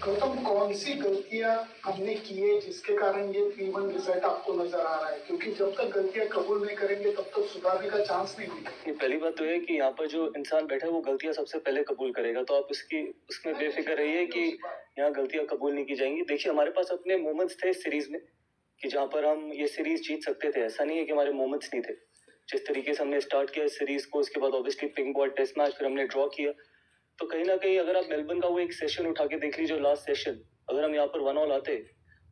गौतम, कौन सी गलतियां हमने की है जिसके कारण ये 3-1 रिजल्ट आपको नजर आ रहा है? क्योंकि जब तक गलतियां कबूल नहीं करेंगे तब तक सुधारने का चांस नहीं मिलेगा। पहली बात तो है कि यहाँ पर जो इंसान बैठा है वो गलतियां सबसे पहले कबूल करेगा, तो आप उसमें बेफिक्र रहिए कि यहाँ गलतियां कबूल नहीं की जाएंगी। देखिए, हमारे पास अपने मोमेंट्स थे इस सीरीज में कि जहाँ पर हम ये सीरीज जीत सकते थे। ऐसा नहीं है कि हमारे मोमेंट्स नहीं थे। जिस तरीके से हमने स्टार्ट किया इस सीरीज को, उसके बाद obviously pink ball test match, फिर हमने ड्रॉ किया, तो कहीं ना कहीं अगर आप मेलबर्न का वो एक सेशन उठा के देख लीजिए, लास्ट सेशन, अगर हम यहाँ पर 1-1 आते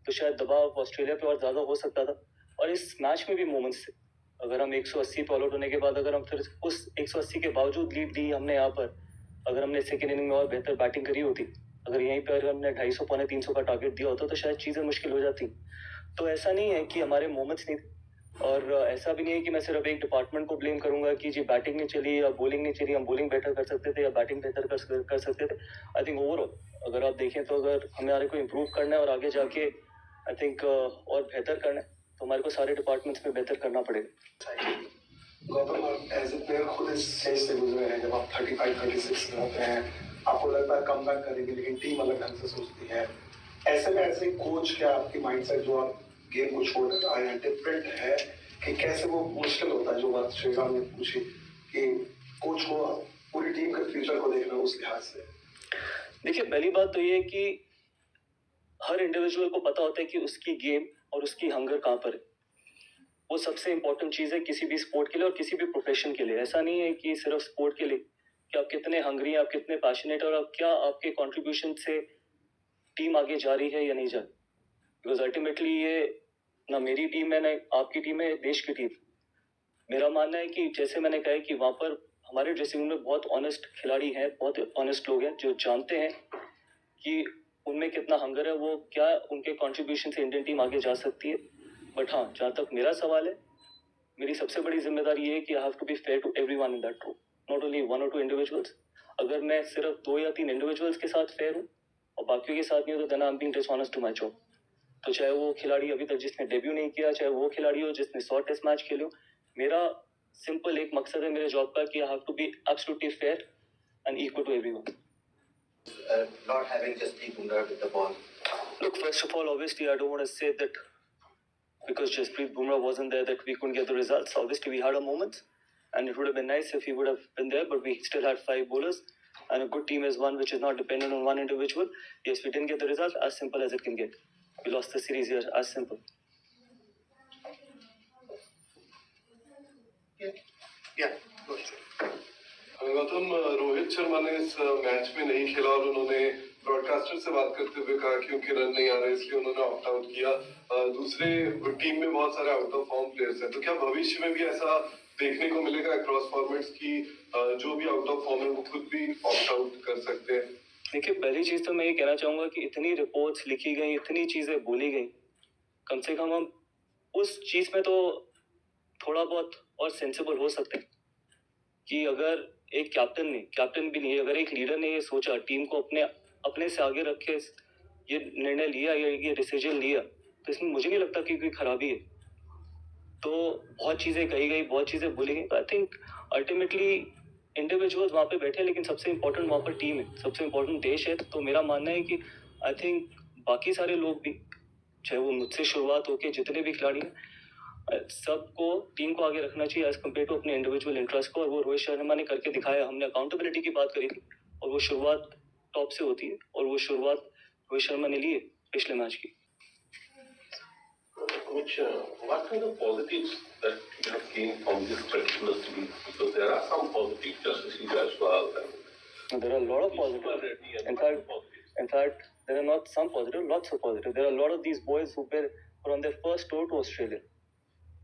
तो शायद दबाव ऑस्ट्रेलिया पे और ज्यादा हो सकता था। और इस मैच में भी मोमेंट्स थे। अगर हम 180 पे ऑल आउट होने के बाद अगर हम फिर उस 180 के बावजूद लीड दी हमने यहाँ पर, अगर हमने सेकेंड इनिंग में और बेहतर बैटिंग करी होती, अगर यहीं पर हमने 250 पौने 300 का टारगेट दिया होता तो शायद चीजें मुश्किल हो जाती। तो ऐसा नहीं है कि हमारे मोमेंट्स नहीं थे, और ऐसा भी नहीं है कि मैं सिर्फ एक डिपार्टमेंट को ब्लेम करूंगा कि जी बैटिंग नहीं चली या बॉलिंग नहीं चली, हम बॉलिंग बेटर कर सकते थे या बैटिंग बेहतर कर सकते थे। आई थिंक ओवरऑल अगर आप देखें तो अगर हमारे को इम्प्रूव करना है और आगे जाके आई थिंक और बेहतर करना है तो हमारे को सारे डिपार्टमेंट्स में बेहतर करना पड़ेगा। गौतम, एज ए प्लेयर खुद इस स्टेज से गुजरे हैं, जब आप 35-36 में होते हैं, आपको लगता है कम बैक करेंगे, लेकिन टीम अलग ढंग से सोचती है। ऐसे में एज ए कोच क्या आपकी माइंडसेट जो आप गेम को छोड़कर आए हैं डिफरेंट है कि कैसे वो मुश्किल होता है? जो बात श्रीराम ने पूछी कि कोच को पूरी टीम के फ्यूचर को देखना उस लिहाज से। देखिए, पहली बात तो ये है कि हर इंडिविजुअल को पता होता है कि उसकी गेम और उसकी हंगर कहाँ पर है। वो सबसे इंपॉर्टेंट चीज है किसी भी स्पोर्ट के लिए और किसी भी प्रोफेशन के लिए। ऐसा नहीं है कि सिर्फ स्पोर्ट के लिए कि आप कितने हंगरी हैं, आप कितने पैशनेट, और आप क्या आपके कंट्रीब्यूशन से टीम आगे जा रही है या नहीं जा रही। बिकॉज अल्टीमेटली ये ना मेरी टीम है ना आपकी टीम है, देश की टीम। मेरा मानना है कि जैसे मैंने कहा कि वहां पर हमारे ड्रेसिंग रूम में बहुत ऑनेस्ट खिलाड़ी हैं, बहुत ऑनेस्ट लोग हैं जो जानते हैं कि उनमें कितना हंगर है, वो क्या उनके कंट्रीब्यूशन से इंडियन टीम आगे जा सकती है। बट हाँ, जहाँ तक मेरा सवाल है, मेरी सबसे बड़ी जिम्मेदारी ये है कि I have to be fair to everyone in that room, not only 1 or 2 individuals. अगर मैं सिर्फ 2 या 3 इंडिविजुअल्स के साथ फेयर हूँ और बाकियों के साथ नहीं हूँ तो then I am being dishonest to my job. तो चाहे वो खिलाड़ी अभी तक जिसने डेब्यू नहीं किया, चाहे वो खिलाड़ी हो जिसने 100 टेस्ट मैच खेले हो, मेरा सिंपल एक मकसद है मेरे जॉब का कि I have to be absolutely fair and equal to everyone. Not having Jasprit Bumrah with the ball. Look, first of all, obviously, I don't want to say that because Jasprit Bumrah wasn't there that we couldn't get the results. Obviously, we had our moments, and it would have been nice if he would have been there, but we still had 5 bowlers, and a good team is one which is not dependent on one individual. Yes, we didn't get the result, as simple as it can get. We lost the series here, as simple. Yeah, go ahead. Gautam, Rohit Sharma ने इस match में नहीं खेला और उन्होंने broadcaster से बात करते हुए कहा कि उनके रन नहीं आ रहे इसलिए उन्होंने ऑप्ट आउट किया। दूसरे टीम में बहुत सारे आउट ऑफ फॉर्म प्लेयर्स हैं, तो क्या भविष्य में भी ऐसा देखने को मिलेगा क्रॉस फॉर्मेट्स की जो भी आउट ऑफ फॉर्म है वो खुद भी ऑप्ट आउट कर सकते हैं? देखिए, पहली चीज तो मैं ये कहना चाहूंगा कि इतनी रिपोर्ट्स लिखी गई, इतनी चीजें बोली गई, कम से कम हम उस चीज में तो थोड़ा बहुत और सेंसिबल हो सकते हैं कि अगर एक कैप्टन भी नहीं, अगर एक लीडर ने ये सोचा टीम को अपने से आगे रखे ये निर्णय लिया या ये डिसीजन लिया, तो इसमें मुझे नहीं लगता कि कोई खराबी है। तो बहुत चीजें कही गई, बहुत चीजें बोली गई, आई थिंक अल्टीमेटली इंडिविजुअल्स वहाँ पे बैठे, लेकिन सबसे इम्पोर्टेंट वहाँ पर टीम है, सबसे इम्पोर्टेंट देश है। तो मेरा मानना है कि आई थिंक बाकी सारे लोग भी, चाहे वो मुझसे शुरुआत होके जितने भी खिलाड़ी हैं, सबको टीम को आगे रखना चाहिए एज कम्पेयर टू अपने इंडिविजुअल इंटरेस्ट को, और वो रोहित शर्मा ने करके दिखाया। हमने अकाउंटेबिलिटी की बात करी थी और वो शुरुआत टॉप से होती है, और वो शुरुआत रोहित शर्मा ने ली है पिछले मैच की। What kind of positives that you have gained from this particular series? Because there are some positives, just as you as well. There are a lot of positives. In fact, there are not some positive, lots of positive. There are a lot of these boys who were on their first tour to Australia.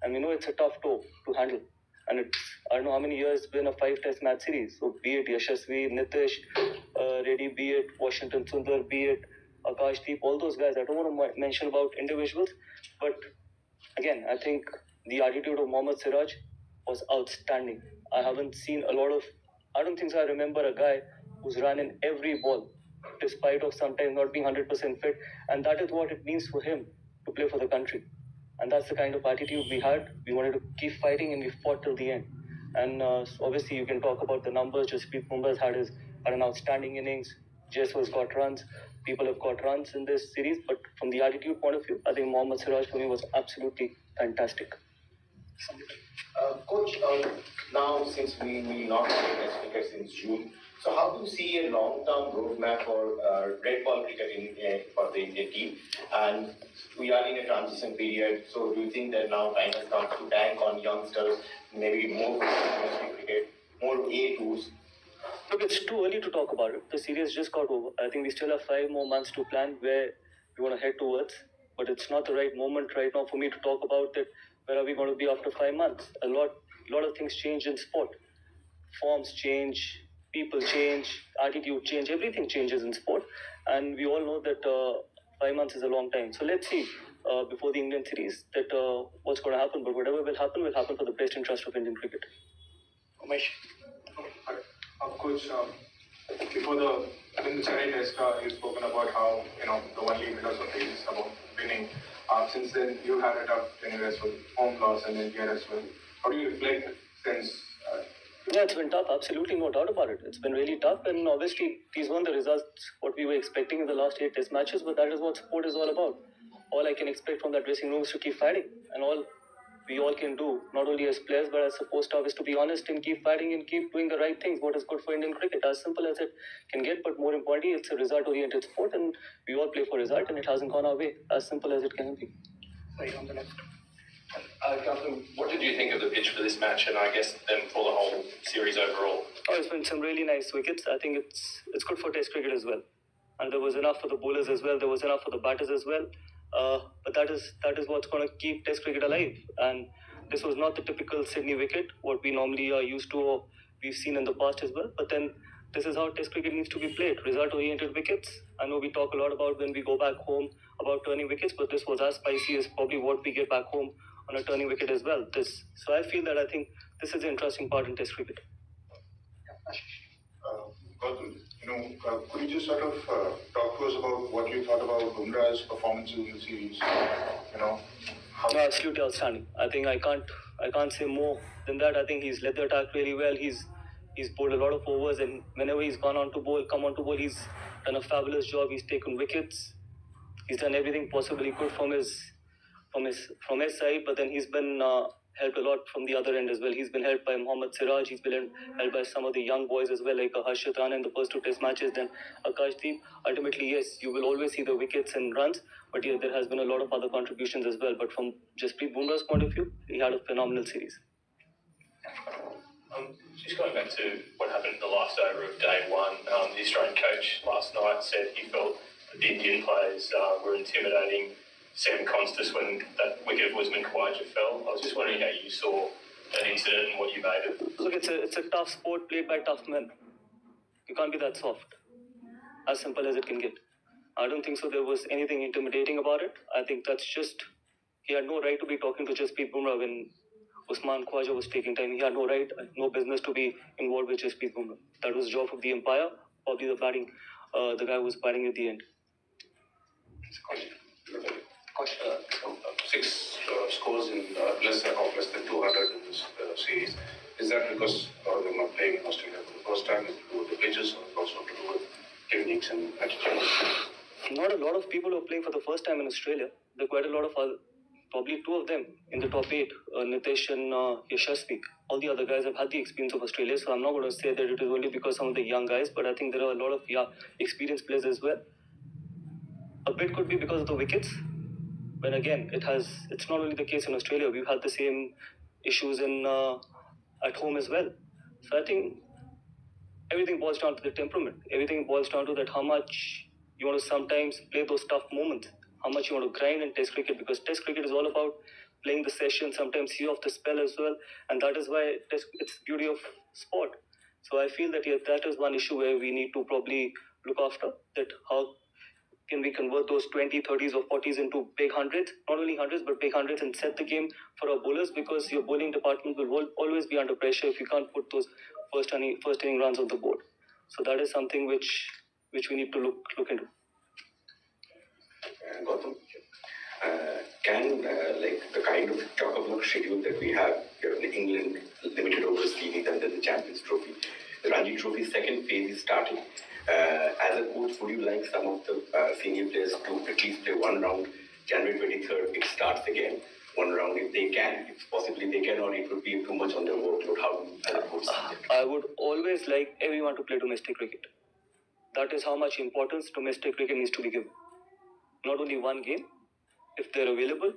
And we know it's a tough tour to handle. And it's, I don't know how many years it's been a 5 test match series. So be it Yashasvi, Nitish, Reddy, be it Washington Sundar, be it Akashdeep, all those guys. I don't want to mention about individuals. But again, I think the attitude of Mohammad Siraj was outstanding. I haven't seen a lot of, I don't think so I remember a guy who's run in every ball despite of sometimes not being 100% fit. And that is what it means for him to play for the country. And that's the kind of attitude we had. We wanted to keep fighting and we fought till the end. And obviously you can talk about the numbers. Jasprit Bumrah had an outstanding innings. Jaiswal's got runs. people have got runs in this series, but from the attitude point of view, I think Mohammad Siraj for me was absolutely fantastic. Coach, now since we will not play Test cricket since June, so how do you see a long-term roadmap for red ball cricket for the Indian team? And we are in a transition period, so do you think that now time has come to bank on youngsters, maybe more domestic cricket, more A2s? Look, it's too early to talk about it. The series just got over. I think we still have 5 more months to plan where we want to head towards, but it's not the right moment right now for me to talk about that. Where are we going to be after 5 months? A lot of things change in sport. Forms change, people change, attitude change, everything changes in sport, and we all know that 5 months is a long time. So let's see before the Indian series that what's going to happen. But whatever will happen for the best interest of Indian cricket. Umesh. Coach, before in the Chennai Test, you've spoken about how the only philosophy is about winning. Since then, you've had a tough tenure as well, home loss and India as well. How do you reflect since? Yeah, it's been tough. Absolutely, no doubt about it. It's been really tough, and obviously these weren't the results what we were expecting in the last 8 Test matches. But that is what sport is all about. All I can expect from that dressing room is to keep fighting, and all we all can do, not only as players but as support staff, is to be honest and keep fighting and keep doing the right things. What is good for Indian cricket, as simple as it can get. But more importantly, it's a result-oriented sport, and we all play for result, and it hasn't gone our way. As simple as it can be. Right on the left. Goutam, what did you think of the pitch for this match, and I guess then for the whole series overall? Oh, it's been some really nice wickets. I think it's good for Test cricket as well, and there was enough for the bowlers as well. There was enough for the batters as well. But that is what's going to keep Test cricket alive. And this was not the typical Sydney wicket, what we normally are used to or we've seen in the past as well. But then this is how Test cricket needs to be played: result-oriented wickets. I know we talk a lot about when we go back home about turning wickets, but this was as spicy as probably what we get back home on a turning wicket as well. So I feel that I think this is the interesting part in Test cricket. Goutam, could you just sort of talk to us about what you thought about Bumrah's performances in the series? No, absolutely outstanding. I think I can't say more than that. I think he's led the attack really well. He's bowled a lot of overs, and whenever he's come on to bowl, he's done a fabulous job. He's taken wickets. He's done everything possibly good from his side, but then he's been helped a lot from the other end as well. He's been helped by Mohammad Siraj. He's been helped by some of the young boys as well, like Harshit Rana in the first 2 Test matches. Then Akashdeep. Ultimately, yes, you will always see the wickets and runs, but yeah, there has been a lot of other contributions as well. But from Jasprit Bumrah's point of view, he had a phenomenal series. Just going back to what happened in the last over of day one, the Australian coach last night said he felt the Indian players were intimidating Sam Constas when that wicket of Usman Khawaja fell. I was just wondering how you saw that incident and what you made of it. Look, it's a tough sport played by tough men. You can't be that soft. As simple as it can get. I don't think so there was anything intimidating about it. I think that's just, he had no right to be talking to Jasprit Bumrah when Usman Khawaja was taking time. He had no right, no business to be involved with Jasprit Bumrah. That was the job of the umpire, probably the guy who was batting at the end. Six scores in less than 200 in this series. Is that because they're not playing in Australia for the first time? Is it to do with the pitches, or also to do with techniques and attitude? Not a lot of people who are playing for the first time in Australia. There are quite a lot of probably 2 of them in the top 8, Nitesh and Yashasvi. All the other guys have had the experience of Australia, so I'm not going to say that it is only because some of the young guys, but I think there are a lot of experienced players as well. A bit could be because of the wickets. But again, it's not only the case in Australia. We've had the same issues at home as well. So I think everything boils down to the temperament. Everything boils down to that how much you want to sometimes play those tough moments. How much you want to grind in Test cricket, because Test cricket is all about playing the session, sometimes see off the spell as well. And that is why it's the beauty of sport. So I feel that that is one issue where we need to probably look after, that how can we convert those 20, 30s or 40s into big hundreds, not only hundreds, but big hundreds, and set the game for our bowlers, because your bowling department will always be under pressure if you can't put those first inning runs on the board. So that is something which we need to look into. Goutam, can the kind of chock-a-block schedule that we have here in England, limited overs series and then the Champions Trophy, the Ranji Trophy second phase is starting. As a coach, would you like some of the senior players to at least play one round? January 23rd, it starts again. One round if they can, if possibly they can, or it would be too much on their workload. How do you, as a coach, see that? I would always like everyone to play domestic cricket. That is how much importance domestic cricket needs to be given. Not only one game, if they're available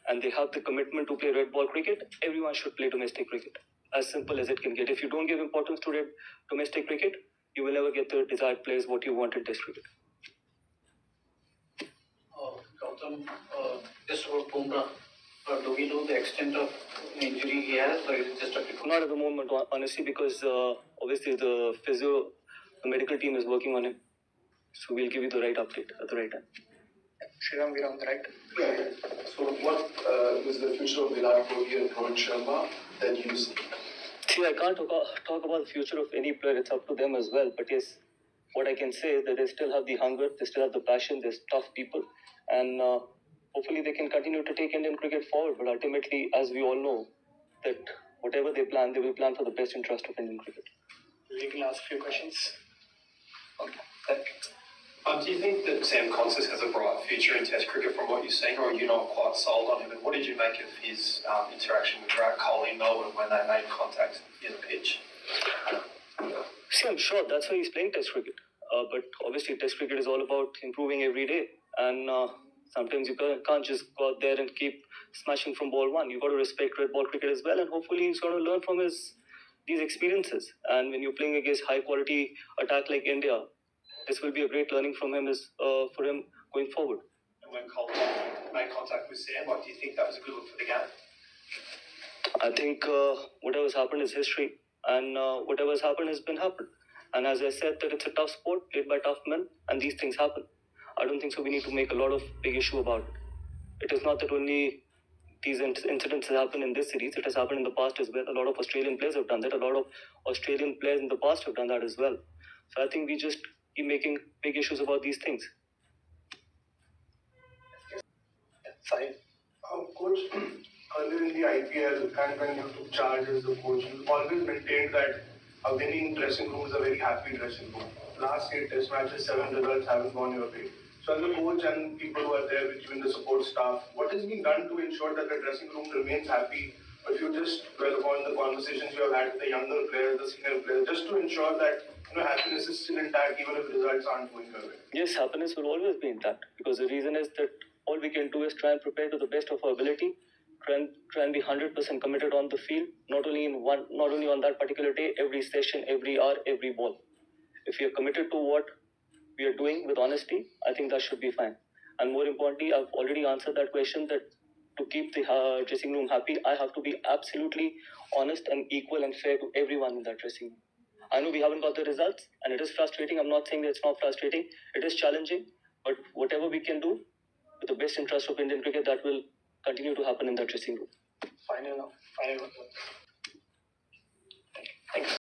and they have the commitment to play red ball cricket, everyone should play domestic cricket. As simple as it can get. If you don't give importance to domestic cricket, you will never get the desired players what you want in test cricket. Goutam, just about Bumrah, do we know the extent of injury he has, or is it just a precaution? Not at the moment, honestly, because obviously the medical team is working on him. So we'll give you the right update at the right time. Shriram, we're on the right. Yeah. So what is the future of Virat Kohli and Rohit Sharma that you see? See, I can't talk about the future of any player. It's up to them as well. But yes, what I can say is that they still have the hunger, they still have the passion, they're tough people. And hopefully they can continue to take Indian cricket forward. But ultimately, as we all know, that whatever they plan, they will plan for the best interest of Indian cricket. We can ask a few questions. Okay. Do you think that Sam Constant has a bright future in Test cricket from what you've seen, or are you not quite sold on him? And what did you make of his interaction with Virat Kohli in Melbourne when they made contact in the pitch? See, I'm sure that's why he's playing Test cricket. But obviously, Test cricket is all about improving every day. And sometimes you can't just go out there and keep smashing from ball one. You've got to respect red ball cricket as well. And hopefully, he's going to learn from these experiences. And when you're playing against high quality attack like India, this will be a great learning from him for him going forward. And when Kohli made contact with Sam, do you think that was a good look for the game? I think whatever's happened is history, and whatever's happened has been happened. And as I said, that it's a tough sport played by tough men, and these things happen. I don't think so. We need to make a lot of big issue about it. It is not that only these incidents have happened in this series. It has happened in the past as well. A lot of Australian players have done that. A lot of Australian players in the past have done that as well. So I think we just keep making big issues about these things. Fine. Coach, earlier in the IPL and when you took charge as the coach, you always maintained that a winning dressing room is a very happy dressing room. Last 8 test matches, 7 results haven't gone your way. So as a coach and people who are there with you in the support staff, what is being done to ensure that the dressing room remains happy? If you just dwell upon the conversations you have had with the younger players, the senior players, just to ensure that happiness is still intact even if results aren't going your way. Yes, happiness will always be intact, because the reason is that all we can do is try and prepare to the best of our ability, try and be 100% committed on the field, not only on that particular day, every session, every hour, every ball. If we are committed to what we are doing with honesty, I think that should be fine. And more importantly, I've already answered that question, that to keep the dressing room happy, I have to be absolutely honest and equal and fair to everyone in that dressing room. I know we haven't got the results, and it is frustrating. I'm not saying that it's not frustrating. It is challenging, but whatever we can do with the best interest of Indian cricket, that will continue to happen in that dressing room. Final now. Final.